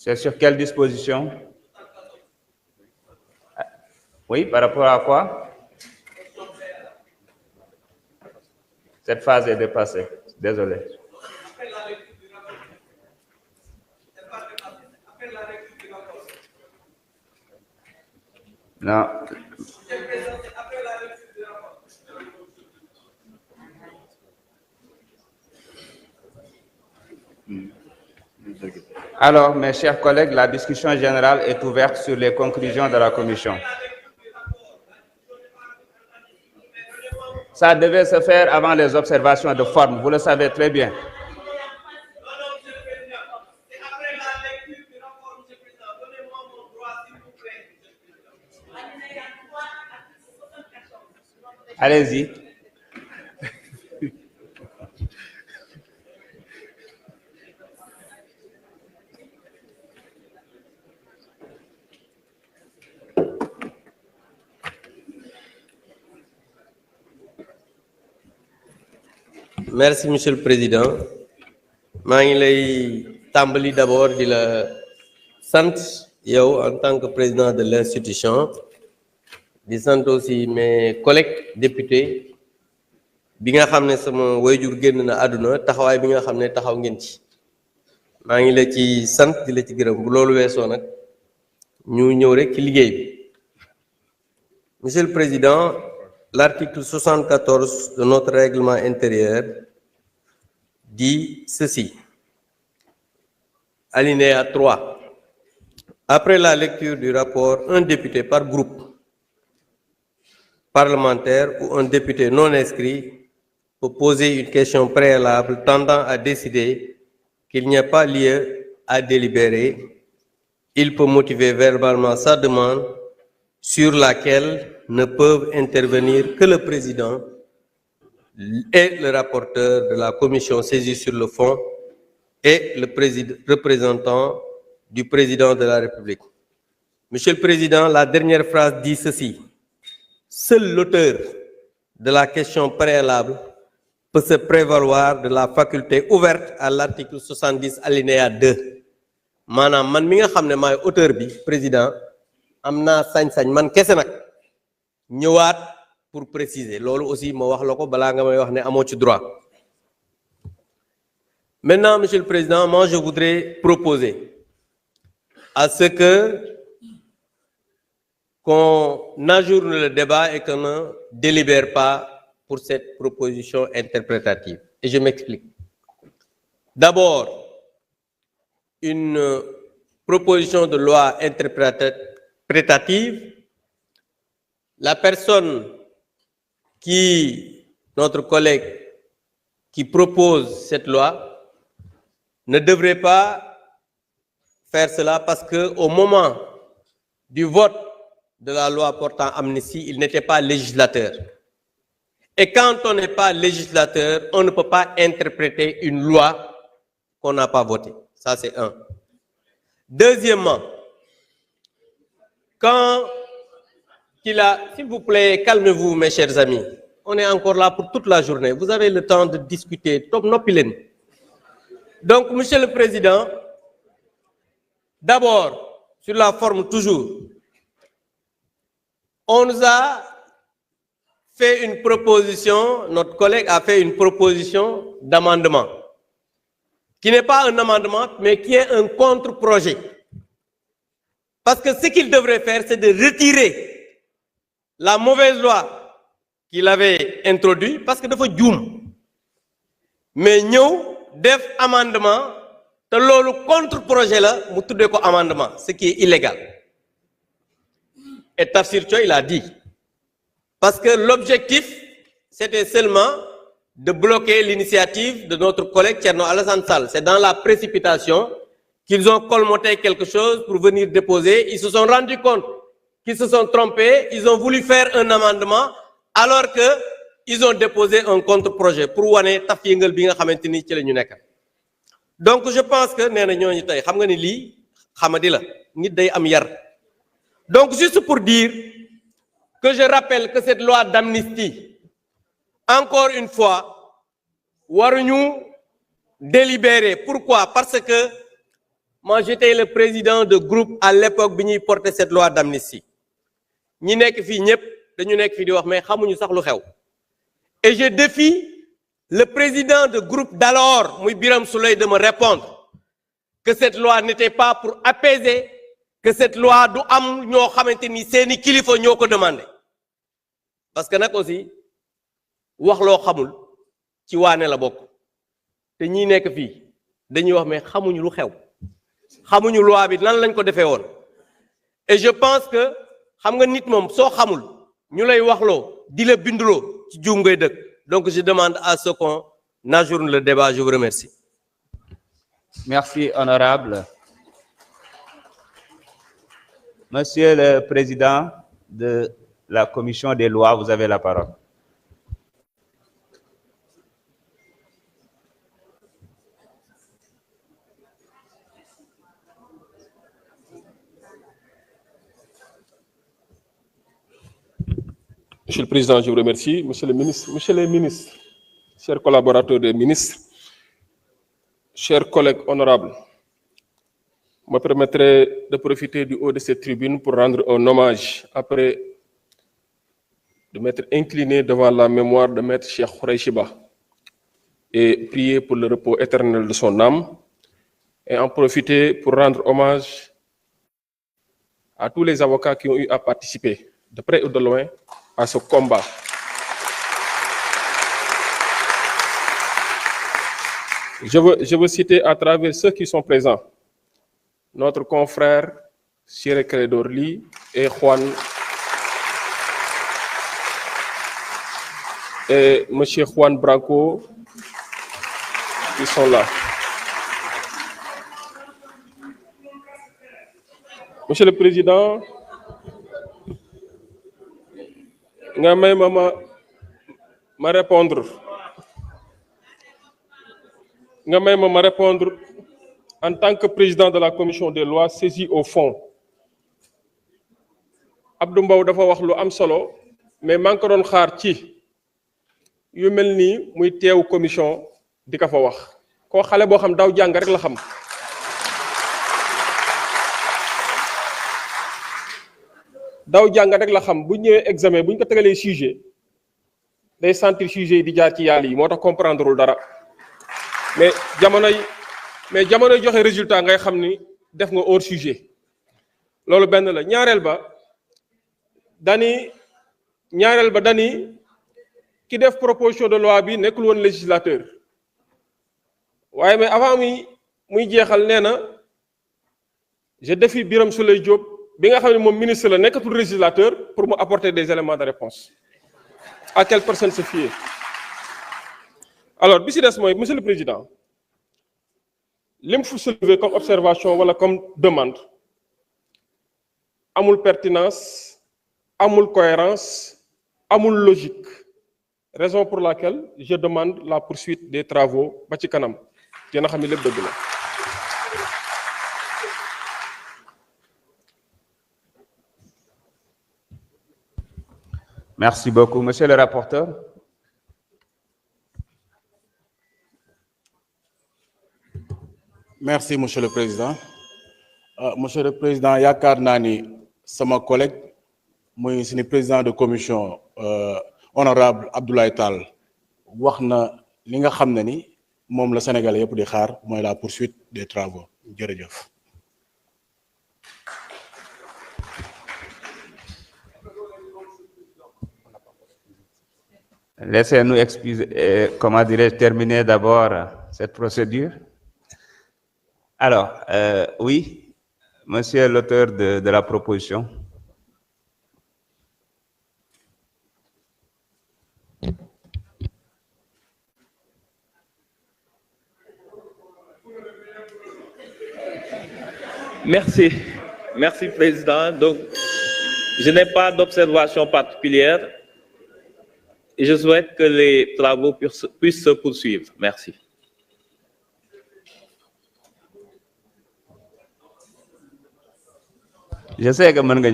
C'est sur quelle disposition? Oui, par rapport à quoi? Cette phase est dépassée. Désolé. Non. Alors, mes chers collègues, la discussion générale est ouverte sur les conclusions de la commission. Ça devait se faire avant les observations de forme, vous le savez très bien. Allez-y. Merci, Monsieur le Président. Je vais d'abord de la sant yow en tant que président de l'institution. Je sant aussi mes collègues députés. Bi nga xamné sama wayjur génn na àdduna taxawaay bi nga xamné taxaw ngeen ci. Maa ngi la ci sant di la ci gërëm bu loolu weesoo nag ñu ñëw rek ci liggéey bi. Monsieur le Président, l'article 74 de notre règlement intérieur dit ceci. Alinéa 3. Après la lecture du rapport, un député par groupe parlementaire ou un député non inscrit peut poser une question préalable tendant à décider qu'il n'y a pas lieu à délibérer. Il peut motiver verbalement sa demande sur laquelle ne peuvent intervenir que le président et le rapporteur de la commission saisie sur le fond et le représentant du président de la République. Monsieur le Président, la dernière phrase dit ceci. Seul l'auteur de la question préalable peut se prévaloir de la faculté ouverte à l'article 70 alinéa 2. Manam man mi nga xamné may auteur bi président amna sañ-sañ man kessé nak ñëwaat pour préciser lolu aussi mo wax lako bala nga may wax né amo ci droit. Maintenant, Monsieur le Président, moi je voudrais proposer à ce que qu'on ajourne le débat et qu'on ne délibère pas pour cette proposition interprétative. Et je m'explique. D'abord, une proposition de loi interprétative, la personne notre collègue qui propose cette loi, ne devrait pas faire cela parce qu'au moment du vote de la loi portant amnistie, il n'était pas législateur. Et quand on n'est pas législateur, on ne peut pas interpréter une loi qu'on n'a pas votée. Ça, c'est un. Deuxièmement, quand il a... S'il vous plaît, calmez-vous, mes chers amis. On est encore là pour toute la journée. Vous avez le temps de discuter. Donc, Monsieur le Président, d'abord, sur la forme toujours, on nous a fait une proposition, notre collègue a fait une proposition d'amendement, qui n'est pas un amendement, mais qui est un contre-projet. Parce que ce qu'il devrait faire, c'est de retirer la mauvaise loi qu'il avait introduite, parce que dafa juum. Mais nous, def amendement, te lolu contre-projet là, mu tuddé ko amendement, ce qui est illégal. Et Tafsir Thioye, il a dit. Parce que l'objectif, c'était seulement de bloquer l'initiative de notre collègue Thierno Alassane Sall. C'est dans la précipitation qu'ils ont colmaté quelque chose pour venir déposer. Ils se sont rendus compte qu'ils se sont trompés. Ils ont voulu faire un amendement alors qu'ils ont déposé un contre-projet pour wane taf yëngal bi nga xamanteni ci lañu nekk. Donc je pense que néna ñooñu tay xam nga ni li xamadi la nit day am yar. Donc juste pour dire que je rappelle que cette loi d'amnistie, encore une fois, waruñu délibérer. Pourquoi? Parce que Moi, j'étais le président de groupe à l'époque bi ñuy porter cette loi d'amnistie. Ñi nekk fii ñëpp dañu nekk fii di wax mais xamuñu sax lu xew. Et je défie le président de groupe d'alors, muy Birame Souleye, de me répondre que cette loi n'était pas pour apaiser, que cette loi du am ñoo xamante ni seeni kilifa ñoo ko demandé. Parce que nag aussi wax loo xamul ci waane la bokk te ñi nekk fii dañuy wax mais xamuñu lu xew xamuñu loi bi nan lañ ko defee woon. Et je pense que xam nga nit moom soo xamul ñu lay waxloo di la binduloo ci juum ngay dëkk. Donc je demande à ce qu'on ajourne le débat. Je vous remercie. Merci, honorable. Monsieur le Président de la Commission des lois, vous avez la parole. Monsieur le Président, je vous remercie. Monsieur le ministre, Monsieur les ministres, chers collaborateurs des ministres, chers collègues honorables, je me permettrai de profiter du haut de cette tribune pour rendre un hommage après de m'être incliné devant la mémoire de Maître Cheikh Khoureychi Ba et prier pour le repos éternel de son âme et en profiter pour rendre hommage à tous les avocats qui ont eu à participer, de près ou de loin, à ce combat. Je veux citer à travers ceux qui sont présents notre confrère Ciré Clédor Ly et Monsieur Juan Branco qui sont là. Monsieur le Président, nga may ma répondre en tant que président de la commission des lois saisi au fond. Abdou Mbow dafa wax lu am solo mais maa ngi ko doon xaar ci yu mel nii muy teew commission di ko fa wax koo xale boo xam daw jàng rek la xam. daw jàng rek la xam bu ñëwee examen bu ñu ko tegalee sujet day sentir sujet yi di jaar ci yàlla yi moo tax comprendrewul dara mais jamonoy joxe résultat ngay xam ni def nga hors sujet loolu benn la. ñaareel ba dani ki def proposition de loi bi nekkul woon législateur waaye mais avant muy jeexal nee na je défie Birame Souleye Diop bi nga xam ne moom ministre la nekkatul législateur pour mu apporter des éléments de réponse. À quelle personne se fier? Alors bi si des mooy monsieur le président li mu fu soulever comme observation wala comme demande amul pertinence amul cohérence amul logique, raison pour laquelle je demande la poursuite des travaux ba ci kanam dina xam ne lépp dëgg la. Merci beaucoup. Monsieur le rapporteur. Merci, Monsieur le Président. Monsieur le Président, yaakaar naa ni sama collègue muy suñu président de commission honorable Abdoulaye Tall wax na li nga xam ne ni moom la Sénégalais yëpp di xaar mooy la poursuite des travaux. Jërëjëf. Laissez-nous terminer d'abord cette procédure. Alors, oui, monsieur l'auteur de la proposition. Merci, Président. Donc, je n'ai pas d'observation particulière. Et je souhaite que les travaux puissent se poursuivre. Merci. Je sais que mën nga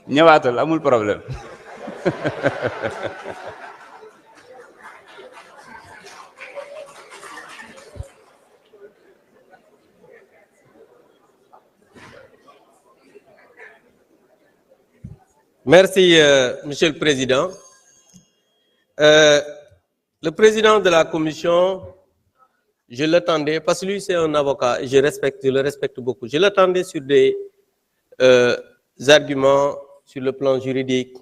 ñëwaatal amul problème. Merci, Monsieur le Président. Le président de la commission, je l'attendais, parce que lui c'est un avocat, et je le respecte beaucoup. Je l'attendais sur des arguments sur le plan juridique,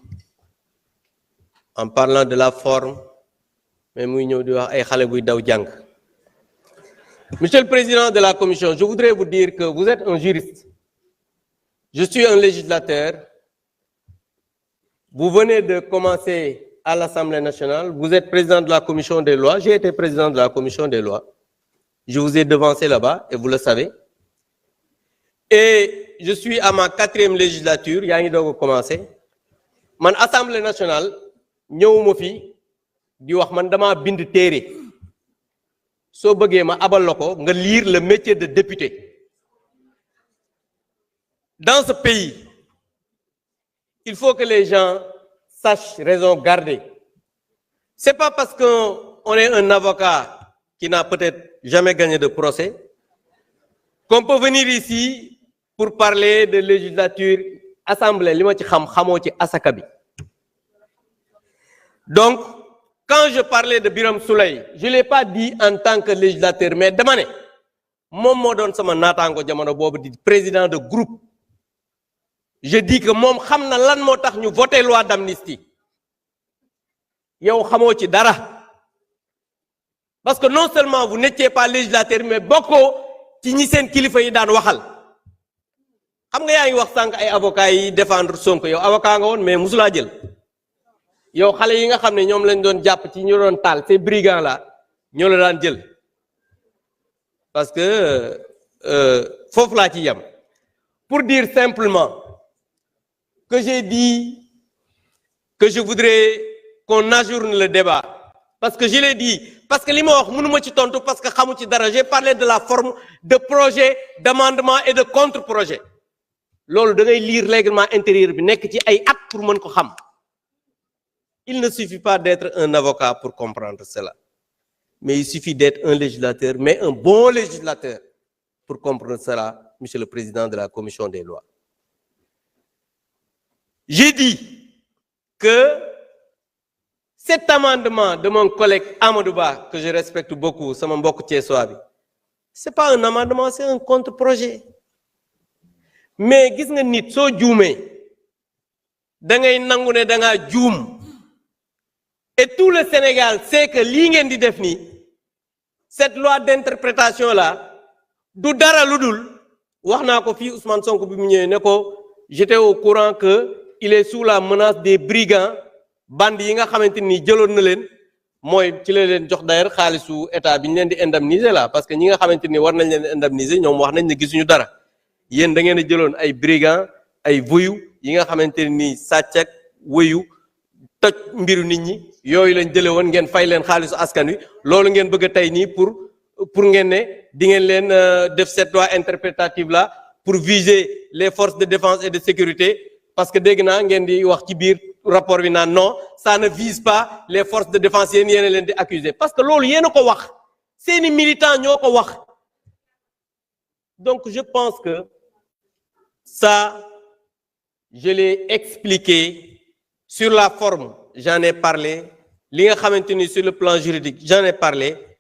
en parlant de la forme, mais muy ñëw di wax ay xale buy daw jàng. Monsieur le Président de la Commission, je voudrais vous dire que vous êtes un juriste. Je suis un législateur. Vous venez de commencer à l'Assemblée nationale. Vous êtes président de la Commission des lois. J'ai été président de la Commission des lois. Je vous ai devancé là-bas et vous le savez. Et je suis à ma 4e législature. Yaa ngi doog a commencé. Man Assemblée nationale ñëwuma fi di wax man dama bind téere. Soo bëggee ma abal la ko nga lire le métier de député. Dans ce pays, il faut que les gens sachent raison garder. C'est pas parce qu'on est un avocat qui n'a peut-être jamais gagné de procès qu'on peut venir ici pour parler de législature assemblée li ma ci xam xamoo ci asaka bi. Donc quand je parlais de Birame Souleye, je l'ai pas dit en tant que législateur, mais dama ne moom moo doon sama naataango jamono boobu di président de groupe. Je dis que moom xam na lan moo tax ñu voté loi d'amnistie. Yow xamoo ci dara. Parce que non seulement vous n'étiez pas législateur, mais bokkoo ci ñi seen kilifa yi daan waxal. Xam nga yaa ngi wax sànq ay avocats yi défendre Sonko yow avocat nga woon mais musulaa jël. Yow xale yi nga xam ne ñoom lañ doon jàpp ci ñu doon taal ces brigands là ñoo la daan jël. Parce que foofu laa ci yem. Pour dire simplement que j'ai dit que je voudrais qu'on ajourne le débat. Parce que je l'ai dit, parce que li ma wax mënuma ci tontu parce que xamu ci dara. J'ai parlé de la forme de projet, d'amendement et de contre-projet. Loolu da ngay lire règlement intérieur bi nekk ci ay at pour mën ko xam. Il ne suffit pas d'être un avocat pour comprendre cela. Mais il suffit d'être un législateur, mais un bon législateur pour comprendre cela, Monsieur le Président de la Commission des lois. J'ai dit que cet amendement de mon collègue Amadou Ba, que je respecte beaucoup, sama mbokk Thiessois bi, c'est pas un amendement, c'est un contre-projet. Mais gis nga nit soo juumee da ngay nangu ne da ngaa juum. Et tout le Sénégal sait que lii ngeen di def nii cette loi d'interprétation là du dara lu dul wax naa ko fii Ousmane Sonko bi mu ñëwee ne ko j'étais au courant que il est sous la menace des brigands bandits yi nga xamante ni jëloon na leen mooy ci la leen jox d'ailleurs xaalisu état bi ñu leen di indemniser là parce que ñi nga xamante ni war nañ leen indemniser ñoom wax nañ ne gisuñu dara yéen da ngeen a jëloon ay brigands ay voyous yi nga xamante ni sàcc ak voyous toj mbiru nit ñi yooyu lañ jëlee woon ngeen fay leen xaalisu askan wi loolu ngeen bëgg a tey nii pour ngeen ne di ngeen leen def cette loi interprétative là pour viser les forces de défense et de sécurité parce que dégg naa ngeen di wax ci biir rapport bi naan non ça ne vise pas les forces de défense yéen a leen di accuser parce que loolu yéen a ko wax seeni militants ñoo ko wax. Donc je pense que ça je l'ai expliqué. Sur la forme, j'en ai parlé. Li nga xamante ni sur le plan juridique, j'en ai parlé.